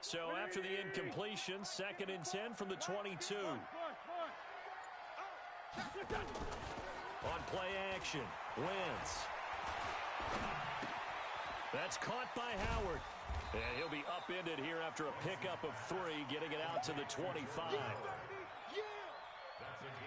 So after the incompletion, 2nd and 10 from the 22. On play action, Wentz. That's caught by Howard. And he'll be upended here after a pickup of 3, getting it out to the 25.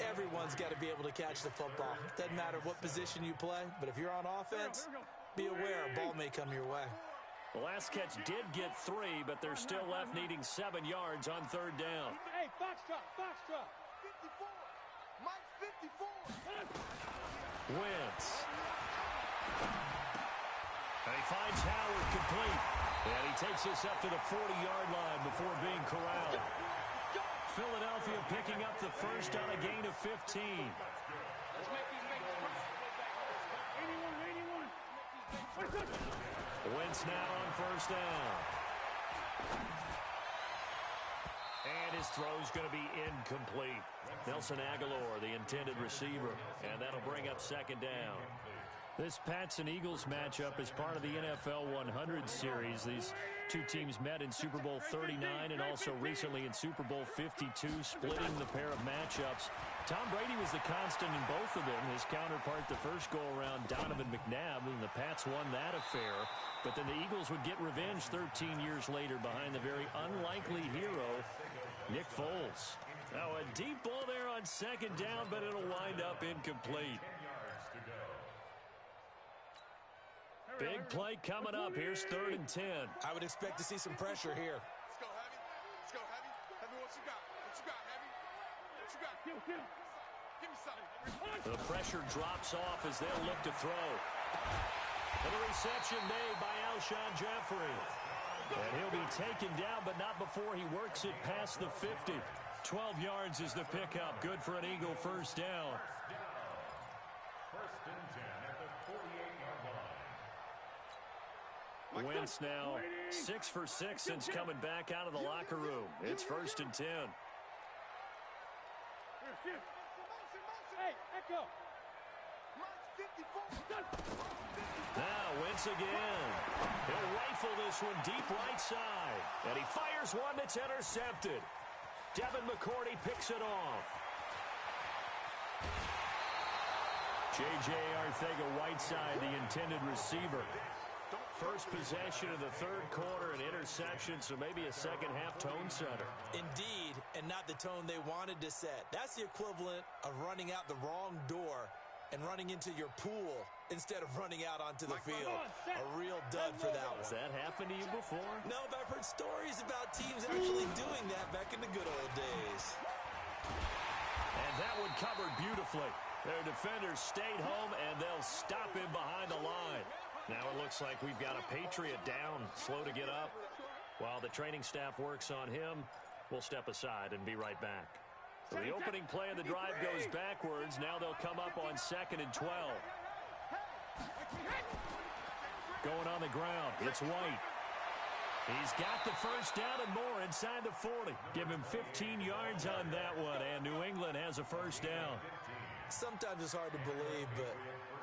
Everyone's got to be able to catch the football. Doesn't matter what position you play, but if you're on offense, be aware a ball may come your way. The last catch did get 3, but they're still left needing 7 yards on 3rd down. Hey, Foxtrot. 54. Mike 54. Wentz. And he finds Howard complete. And he takes us up to the 40-yard line before being corralled. Philadelphia picking up the first on a gain of 15. Wentz now on 1st down. And his throw's going to be incomplete. Nelson Aguilar, the intended receiver. And that'll bring up 2nd down. This Pats and Eagles matchup is part of the NFL 100 series. These two teams met in Super Bowl 39 and also recently in Super Bowl 52, splitting the pair of matchups. Tom Brady was the constant in both of them. His counterpart the first go-around, Donovan McNabb, and the Pats won that affair. But then the Eagles would get revenge 13 years later behind the very unlikely hero, Nick Foles. Now a deep ball there on 2nd down, but it'll wind up incomplete. Big play coming up. Here's 3rd and 10. I would expect to see some pressure here. Let's go, Heavy. Let's go, Heavy. Heavy, what you got? What you got, Heavy? What you got? Give me something. The pressure drops off as they'll look to throw. And a reception made by Alshon Jeffrey. And he'll be taken down, but not before he works it past the 50. 12 yards is the pickup. Good for an Eagle 1st down. 1st and 10 at the 48-yard line. Wentz now 6 for 6 since coming back out of the locker room. It's 1st and 10. Hey, Echo. Now Wentz again. He'll rifle this one deep right side. And he fires one that's intercepted. Devin McCourty picks it off. J.J. Arcega-Whiteside, the intended receiver. First possession of the 3rd quarter, an interception, so maybe a second-half tone setter. Indeed, and not the tone they wanted to set. That's the equivalent of running out the wrong door and running into your pool instead of running out onto the field. A real dud for that one. Has that happened to you before? No, but I've heard stories about teams actually doing that back in the good old days. And that one covered beautifully. Their defenders stayed home, and they'll stop him behind the line. Now it looks like we've got a Patriot down, slow to get up. While the training staff works on him, we'll step aside and be right back. So the opening play of the drive goes backwards. Now they'll come up on 2nd and 12. Going on the ground, it's White. He's got the 1st down and more inside the 40. Give him 15 yards on that one, and New England has a 1st down. Sometimes it's hard to believe, but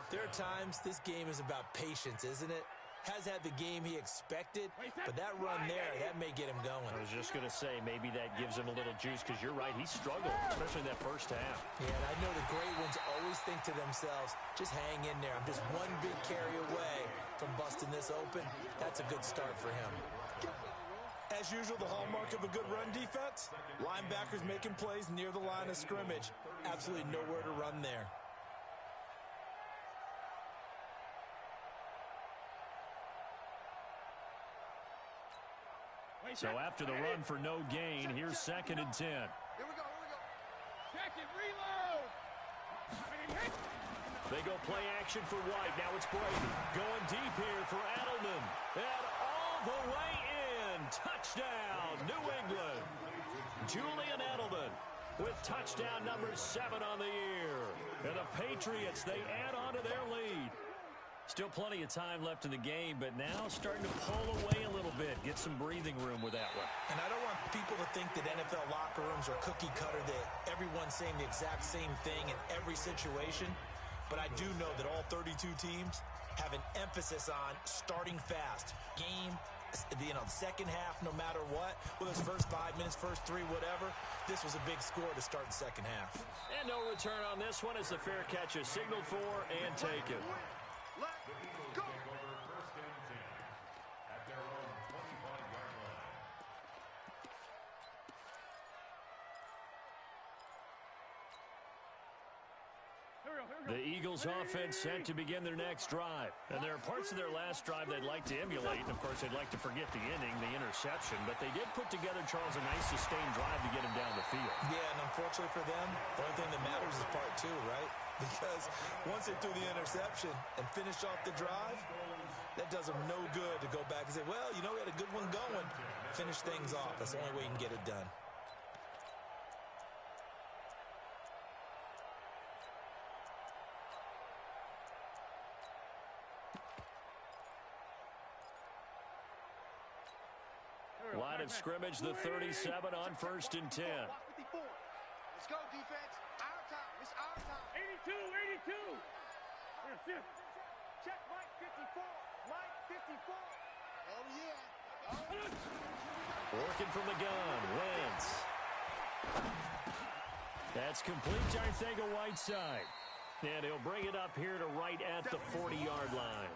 there are times this game is about patience, isn't it? Has had the game he expected, but that run there, that may get him going. I was just going to say, maybe that gives him a little juice, because you're right, he struggled, especially in that 1st half. Yeah, and I know the great ones always think to themselves, just hang in there. I'm just one big carry away from busting this open. That's a good start for him. As usual, the hallmark of a good run defense, linebackers making plays near the line of scrimmage. Absolutely nowhere to run there. So after the run for no gain, here's 2nd and 10. Here we go. Check it, reload. They go play action for White. Now it's Brady. Going deep here for Edelman. And all the way in. Touchdown, New England. Julian Edelman with touchdown number 7 on the year. And the Patriots, they add on to their lead. Still plenty of time left in the game, but now starting to pull away a little bit. Get some breathing room with that one. And I don't want people to think that NFL locker rooms are cookie cutter, that everyone's saying the exact same thing in every situation. But I do know that all 32 teams have an emphasis on starting fast, game the second half, no matter what, whether it's first 5 minutes, first 3, whatever, this was a big score to start the second half. And no return on this one as the fair catch is signaled for and taken. The Eagles offense set to begin their next drive. And there are parts of their last drive they'd like to emulate. And, of course, they'd like to forget the inning, the interception. But they did put together, Charles, a nice sustained drive to get him down the field. Yeah, and unfortunately for them, the only thing that matters is part 2, right? Because once they threw the interception and finished off the drive, that does them no good to go back and say, well, we had a good one going. Finish things off. That's the only way you can get it done. Line of scrimmage, the 37 on 1st and 10. Let's go, defense. Our time. It's our time. 82, 82. Check Mike 54. Mike 54. Oh, yeah. Working from the gun, Wentz. That's complete to Arcega-Whiteside. And he'll bring it up here to right at the 40-yard line.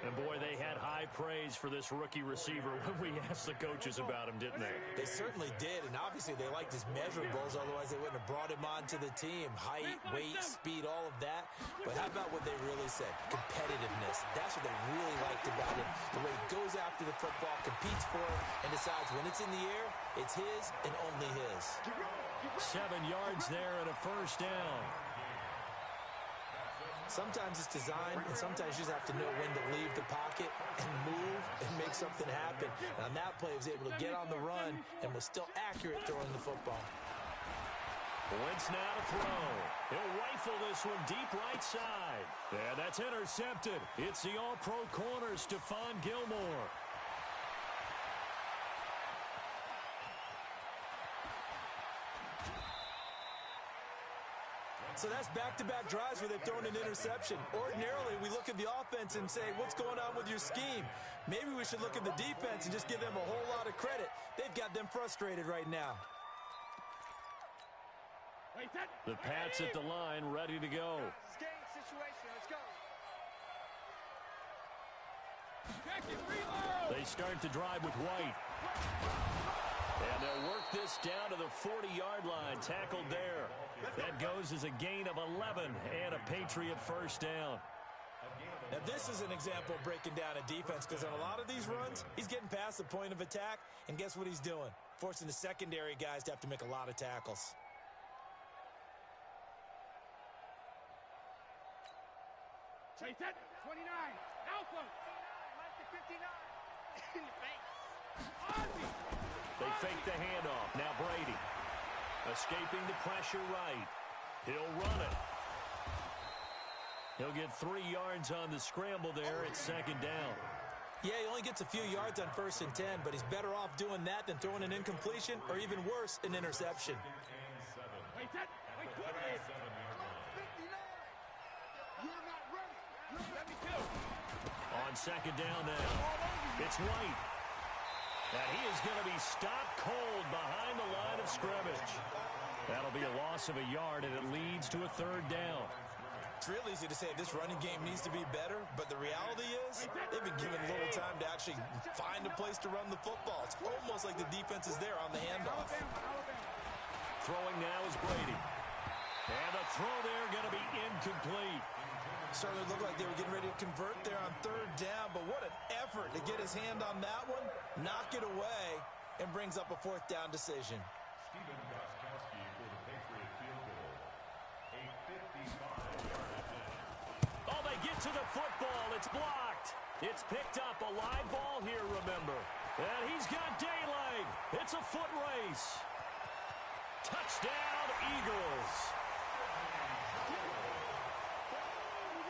And, boy, they had high praise for this rookie receiver when we asked the coaches about him, didn't they? They certainly did, and obviously they liked his measurables, otherwise they wouldn't have brought him onto the team. Height, weight, speed, all of that. But how about what they really said? Competitiveness. That's what they really liked about him. The way he goes after the football, competes for it, and decides when it's in the air, it's his and only his. 7 yards there and a first down. Sometimes it's designed, and sometimes you just have to know when to leave the pocket and move and make something happen. And on that play, he was able to get on the run and was still accurate throwing the football. Wentz now to throw. He'll rifle this one deep right side. And that's intercepted. It's the all-pro corner, Stephon Gilmore. So that's back-to-back drives where they've thrown an interception. Ordinarily, we look at the offense and say, what's going on with your scheme? Maybe we should look at the defense and just give them a whole lot of credit. They've got them frustrated right now. The Pats at the line, ready to go. It's game situation. Let's go. Check it, reload. They start the drive with White. And they'll work this down to the 40-yard line. Tackled there. That goes as a gain of 11 and a Patriot first down. Now, this is an example of breaking down a defense, because on a lot of these runs, he's getting past the point of attack, and guess what he's doing? Forcing the secondary guys to have to make a lot of tackles. Chase it. 29. Alpha. Mike to 59. In the face. Ozzy. They fake the handoff. Now Brady. Escaping the pressure right. He'll run it. He'll get 3 yards on the scramble there. It's second down. Yeah, he only gets a few yards on 1st and 10, but he's better off doing that than throwing an incompletion, or even worse, an interception. Wait, set. Wait, 20. 59. You're not ready. 72. On second down now. It's White. And he is going to be stopped cold behind the line of scrimmage. That'll be a loss of a yard, and it leads to a 3rd down. It's real easy to say this running game needs to be better, but the reality is they've been given little time to actually find a place to run the football. It's almost like the defense is there on the handoff. Throwing now is Brady. And the throw there going to be incomplete. Certainly looked like they were getting ready to convert there on 3rd down, but what an effort to get his hand on that one, knock it away, and brings up a 4th down decision. Stephen Gostkowski for the Patriot field goal. A 55-yard attempt. Oh, they get to the football. It's blocked. It's picked up. A live ball here, remember. And he's got daylight. It's a foot race. Touchdown, Eagles.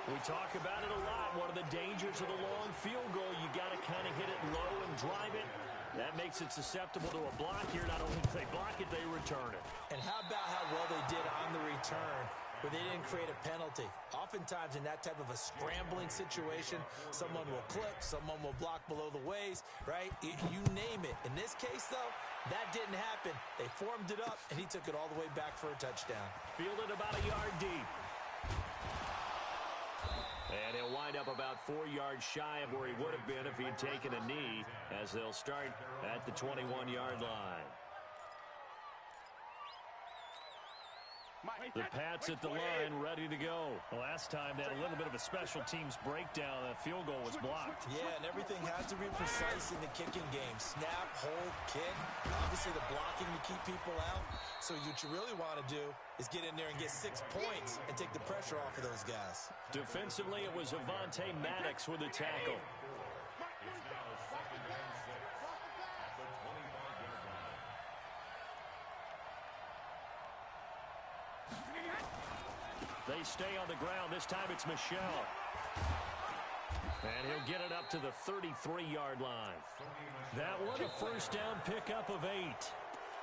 We talk about it a lot. One of the dangers of the long field goal, you got to kind of hit it low and drive it. That makes it susceptible to a block here. Not only do they block it, they return it. And how about how well they did on the return? where they didn't create a penalty. Oftentimes in that type of a scrambling situation, someone will clip, someone will block below the waist, right? You name it. In this case, though, that didn't happen. They formed it up, and he took it all the way back for a touchdown. Fielded about a yard deep. And he'll wind up about 4 yards shy of where he would have been if he had taken a knee, as they'll start at the 21-yard line. The Pats at the line, ready to go. The last time they had a little bit of a special teams breakdown. The field goal was blocked. Yeah, and everything has to be precise in the kicking game. Snap, hold, kick. Obviously the blocking to keep people out. So what you really want to do is get in there and get 6 points and take the pressure off of those guys. Defensively, it was Avonte Maddox with the tackle. It's now 2nd and 6 at the 25-yard line. They stay on the ground. This time it's Michel. And he'll get it up to the 33-yard line. That one a first down pickup of 8.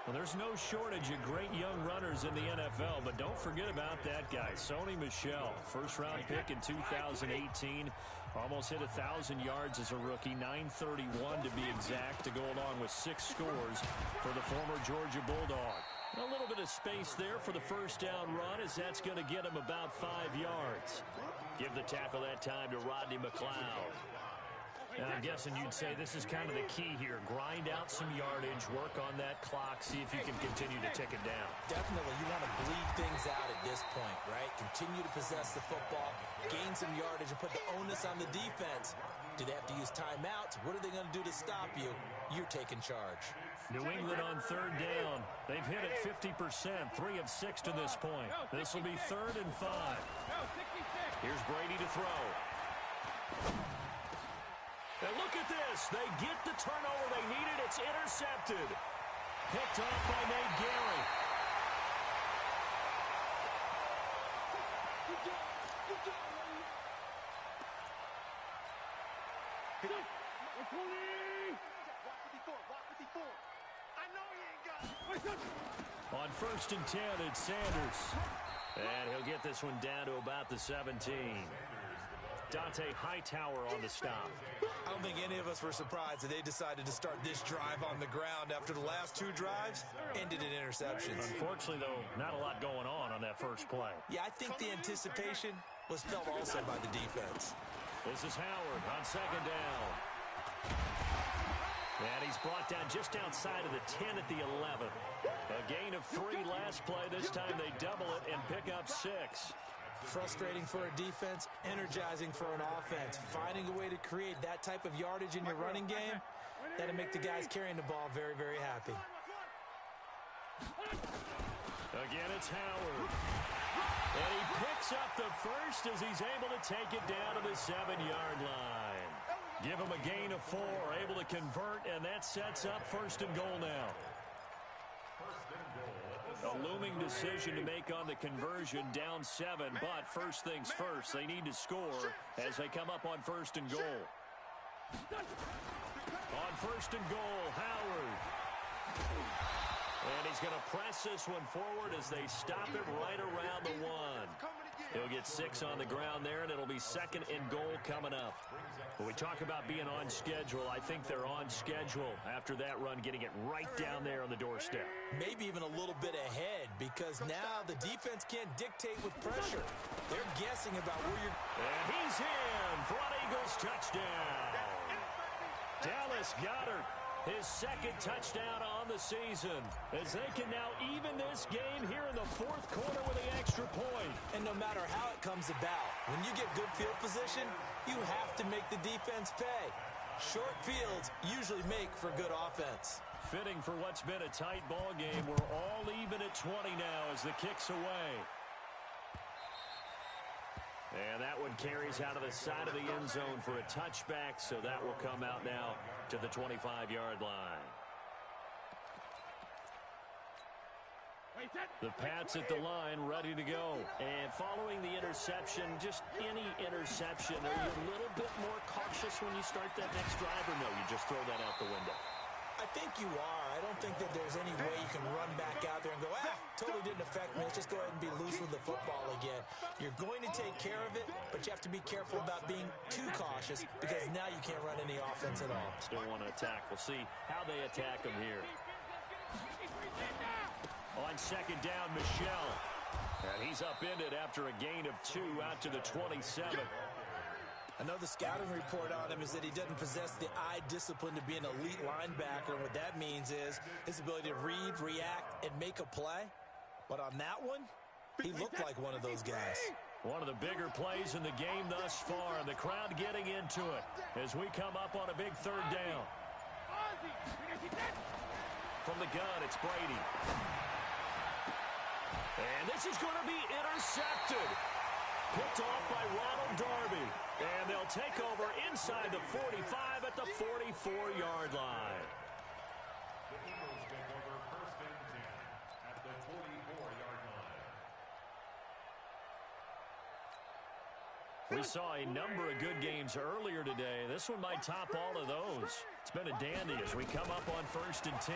Well, there's no shortage of great young runners in the NFL, but don't forget about that guy, Sony Michel. First-round pick in 2018. Almost hit 1,000 yards as a rookie, 931 to be exact, to go along with 6 scores for the former Georgia Bulldog. A little bit of space there for the first down run, as that's going to get him about 5 yards. Give the tackle that time to Rodney McLeod. And I'm guessing you'd say this is kind of the key here. Grind out some yardage, work on that clock, see if you can continue to tick it down. Definitely, you want to bleed things out at this point, right? Continue to possess the football, gain some yardage, and put the onus on the defense. Do they have to use timeouts? What are they going to do to stop you? You're taking charge. New England on 3rd down. They've hit it 50%, 3 of 6 to this point. This will be 3rd and 5. Here's Brady to throw. And look at this. They get the turnover they needed. It's intercepted. Picked off by Nate Gary. On 1st and 10, it's Sanders. And he'll get this one down to about the 17. Dante Hightower on the stop. I don't think any of us were surprised that they decided to start this drive on the ground after the last 2 drives ended in interceptions. Unfortunately, though, not a lot going on that first play. Yeah, I think the anticipation was felt also by the defense. This is Howard on 2nd down. And he's brought down just outside of the 10 at the 11. A gain of 3 last play. This time they double it and pick up 6. Frustrating for a defense, energizing for an offense. Finding a way to create that type of yardage in your running game, that'll make the guys carrying the ball very, very happy. Again, it's Howard. And he picks up the first as he's able to take it down to the 7-yard line. Give him a gain of 4, able to convert, and that sets up 1st and goal now. A looming decision to make on the conversion, down 7, but first things first, they need to score as they come up on 1st and goal. On 1st and goal, Howard. And he's going to press this one forward as they stop it right around the 1. He'll get 6 on the ground there, and it'll be 2nd and goal coming up. When we talk about being on schedule, I think they're on schedule after that run, getting it right down there on the doorstep. Maybe even a little bit ahead, because now the defense can't dictate with pressure. They're guessing about where you're... And he's in for an Eagles touchdown. Dallas Goedert, his 2nd touchdown on the season, as they can now even this game here in the 4th quarter with the extra point. And no matter how it comes about, when you get good field position, you have to make the defense pay. Short fields usually make for good offense. Fitting for what's been a tight ball game. We're all even at 20 now as the kick's away. And that one carries out of the side of the end zone for a touchback, so that will come out now to the 25-yard line. The Pats at the line, ready to go. And following the interception, just any interception, are you a little bit more cautious when you start that next drive, or no, you just throw that out the window? I think you are. I don't think that there's any way you can run back out there and go, totally didn't affect me. Let's just go ahead and be loose with the football again. You're going to take care of it, but you have to be careful about being too cautious because now you can't run any offense at all. Still want to attack. We'll see how they attack him here. On second down, Michelle. And he's upended after a gain of 2 out to the 27. I know the scouting report on him is that he doesn't possess the eye discipline to be an elite linebacker. And what that means is his ability to read, react, and make a play. But on that one, he looked like one of those guys. One of the bigger plays in the game thus far, and the crowd getting into it as we come up on a big third down. From the gun, it's Brady. And this is going to be intercepted. Picked off by Ronald Darby. And they'll take over inside the 45 at the 44-yard line. The Eagles take over 1st and 10 at the 44-yard line. We saw a number of good games earlier today. This one might top all of those. It's been a dandy as we come up on 1st and 10.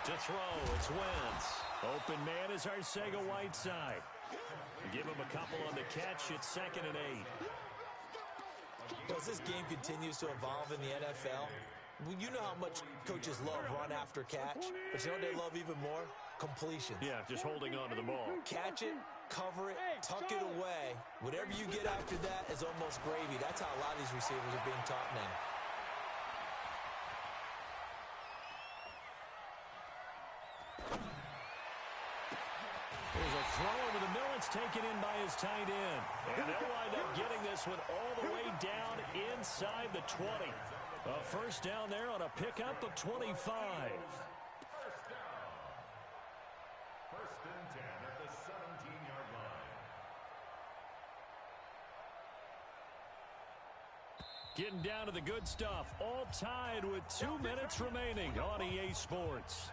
To throw, it's Wentz. Open man is Arcega-Whiteside. Give him a couple on the catch. It's 2nd and 8. Well, as this game continues to evolve in the NFL, you know how much coaches love run after catch, but you know what they love even more? Completion. Yeah, just holding on to the ball. Catch it, cover it, tuck it away. Whatever you get after that is almost gravy. That's how a lot of these receivers are being taught now. There's a throw over the middle. It's taken in by his tight end. And they'll wind up getting this one all the way down inside the 20. A first down there on a pickup of 25. First down. 1st and 10 at the 17-yard line. Getting down to the good stuff. All tied with 2 minutes remaining on EA Sports.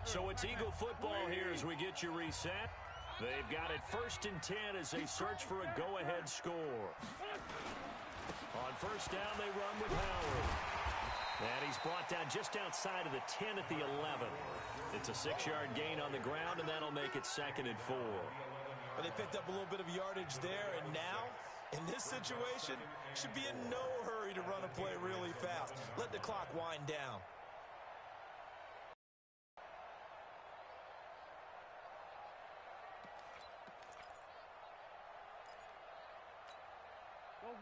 So it's Eagle football here as we get you reset. They've got it 1st and 10 as they search for a go-ahead score. On first down, they run with Howard. And he's brought down just outside of the 10 at the 11. It's a 6-yard gain on the ground, and that'll make it 2nd and 4. But they picked up a little bit of yardage there, and now, in this situation, should be in no hurry to run a play really fast. Let the clock wind down.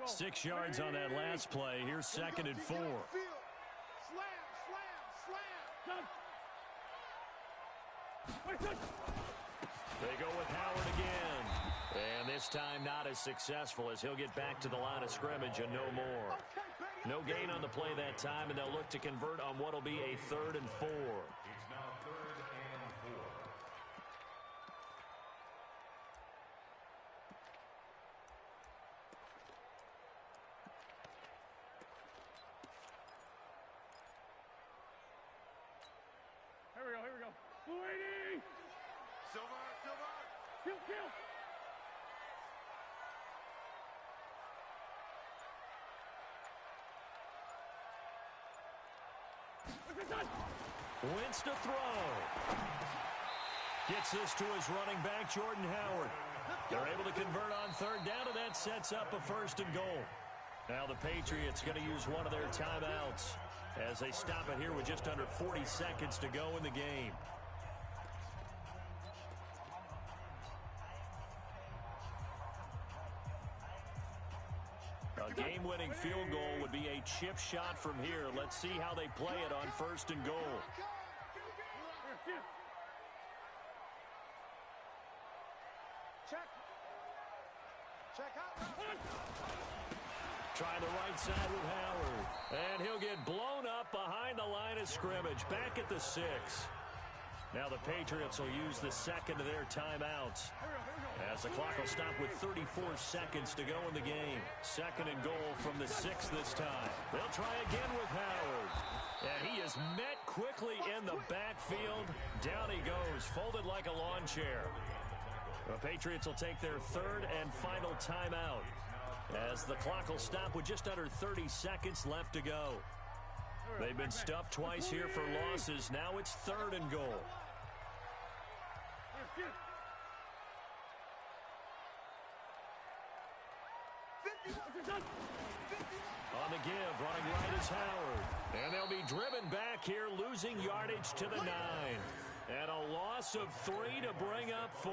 6 yards on that last play. Here's 2nd and 4. Slam, slam, slam. They go with Howard again. And this time not as successful as he'll get back to the line of scrimmage and no more. No gain on the play that time, and they'll look to convert on what will be a 3rd and 4. It's now 3rd and 4. Here we go. Blue 80! Silver. Kill! Wentz to throw. Gets this to his running back, Jordan Howard. They're able to convert on 3rd down, and that sets up a 1st and goal. Now the Patriots going to use one of their timeouts as they stop it here with just under 40 seconds to go in the game. A game-winning field goal would be a chip shot from here. Let's see how they play it on 1st and goal. Check out. Trying the right side with Howard. And he'll get blown up behind the line of scrimmage. Back at the 6. Now the Patriots will use the 2nd of their timeouts, as the clock will stop with 34 seconds to go in the game. 2nd and goal from the 6 this time. They'll try again with Howard. And he is met quickly in the backfield. Down he goes, folded like a lawn chair. The Patriots will take their third and final timeout as the clock will stop with just under 30 seconds left to go. They've been stuffed twice here for losses. Now it's 3rd and goal. On the give, running right is Howard. And they'll be driven back here, losing yardage to the 9. And a loss of 3 to bring up 4th.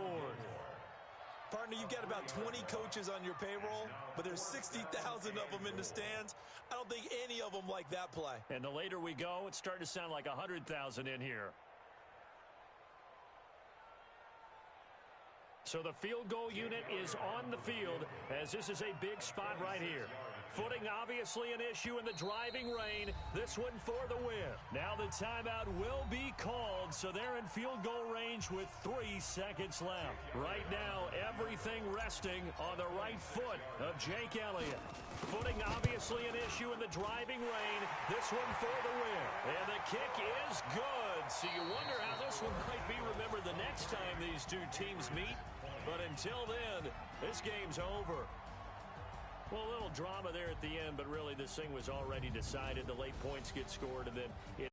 Partner, you've got about 20 coaches on your payroll, but there's 60,000 of them in the stands. I don't think any of them like that play. And the later we go, it's starting to sound like 100,000 in here. So the field goal unit is on the field as this is a big spot right here. Footing obviously an issue in the driving rain. This one for the win. Now the timeout will be called, so they're in field goal range with 3 seconds left. Right now, everything resting on the right foot of Jake Elliott. Footing obviously an issue in the driving rain. This one for the win. And the kick is good. So you wonder how this one might be remembered the next time these two teams meet. But until then, this game's over. Well, a little drama there at the end, but really this thing was already decided. The late points get scored, and then